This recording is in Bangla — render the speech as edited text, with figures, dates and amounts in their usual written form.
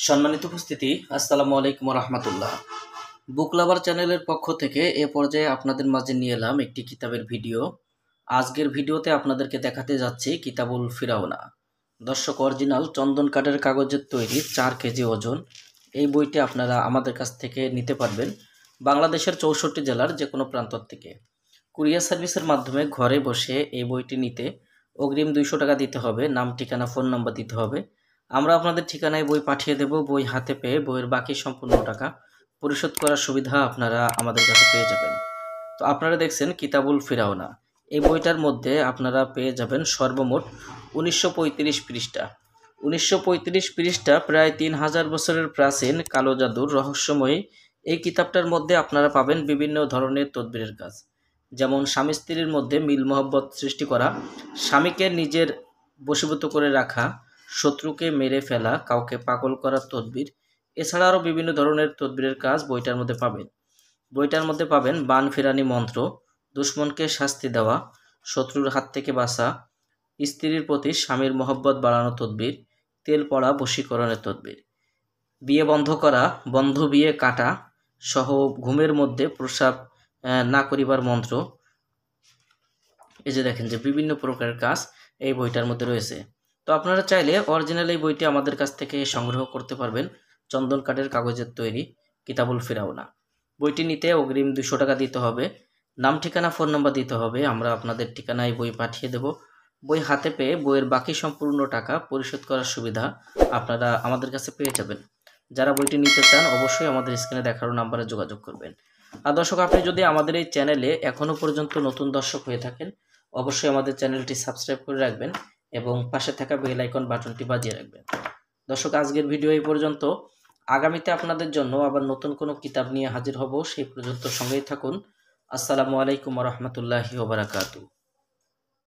সম্মানিত উপস্থিতি, আসসালামু আলাইকুম রহমতুল্লাহ। বুক লাভার চ্যানেলের পক্ষ থেকে এ পর্যায়ে আপনাদের মাঝে নিয়ে এলাম একটি কিতাবের ভিডিও। আজকের ভিডিওতে আপনাদেরকে দেখাতে যাচ্ছি কিতাবুল ফিরাউনা। দর্শক, অরিজিনাল চন্দন কাঠের কাগজের তৈরি 4 কেজি ওজন এই বইটি আপনারা আমাদের কাছ থেকে নিতে পারবেন বাংলাদেশের 64 জেলার যে কোনো প্রান্ত থেকে। কুরিয়ার সার্ভিসের মাধ্যমে ঘরে বসে এই বইটি নিতে অগ্রিম 200 টাকা দিতে হবে। নাম, ঠিকানা, ফোন নাম্বার দিতে হবে। আমরা আপনাদের ঠিকানায় বই পাঠিয়ে দেব। বই হাতে পেয়ে বইয়ের বাকি সম্পূর্ণ টাকা পরিশোধ করার সুবিধা আপনারা আমাদের কাছে পেয়ে যাবেন। তো আপনারা দেখছেন কিতাবুল ফিরাউনা। এই বইটার মধ্যে আপনারা পেয়ে যাবেন সর্বমোট 1935 পৃষ্ঠা। 1935 পৃষ্ঠা, প্রায় 3000 বছরের প্রাচীন কালো জাদুর রহস্যময়ী এই কিতাবটার মধ্যে আপনারা পাবেন বিভিন্ন ধরনের তদবিরের কাজ, যেমন স্বামী স্ত্রীর মধ্যে মিল মহব্বত সৃষ্টি করা, স্বামীকে নিজের বশীভূত করে রাখা, শত্রুকে মেরে ফেলা, কাউকে পাগল করার তদবির। এছাড়া আরও বিভিন্ন ধরনের তদবিরের কাজ বইটার মধ্যে পাবেন। বইটার মধ্যে পাবেন বান ফেরানি মন্ত্র, দুশ্মনকে শাস্তি দেওয়া, শত্রুর হাত থেকে বাঁচা, স্ত্রীর প্রতি স্বামীর মহব্বত বাড়ানো তদবির, তেল পড়া বশীকরণের তদবির, বিয়ে বন্ধ করা, বন্ধ বিয়ে কাটা সহ ঘুমের মধ্যে প্রস্রাব না করিবার মন্ত্র। এই যে দেখেন যে বিভিন্ন প্রকারের কাজ এই বইটার মধ্যে রয়েছে। তো আপনারা চাইলে অরিজিনাল এই বইটি আমাদের কাছ থেকে সংগ্রহ করতে পারবেন। চন্দন কাঠের কাগজের তৈরি কিতাবুল ফিরাউনা। বইটি নিতে অগ্রিম 200 টাকা দিতে হবে। নাম, ঠিকানা, ফোন নাম্বার দিতে হবে। আমরা আপনাদের ঠিকানায় বই পাঠিয়ে দেব। বই হাতে পেয়ে বইয়ের বাকি সম্পূর্ণ টাকা পরিশোধ করার সুবিধা আপনারা আমাদের কাছে পেয়ে যাবেন। যারা বইটি নিতে চান অবশ্যই আমাদের স্ক্রিনে দেখানো নাম্বারে যোগাযোগ করবেন। আর দর্শক, আপনি যদি আমাদের এই চ্যানেলে এখনও পর্যন্ত নতুন দর্শক হয়ে থাকেন অবশ্যই আমাদের চ্যানেলটি সাবস্ক্রাইব করে রাখবেন এবং পাশে থাকা বেল আইকন বাটনটি বাজিয়ে রাখবেন। দর্শক, আজকের ভিডিও এই পর্যন্ত। আগামীতে আপনাদের জন্য আবার নতুন কোনো কিতাব নিয়ে হাজির হব। সেই পর্যন্ত সঙ্গেই থাকুন। আসসালামু আলাইকুম রহমতুল্লাহি ওয়া বারাকাতুহু।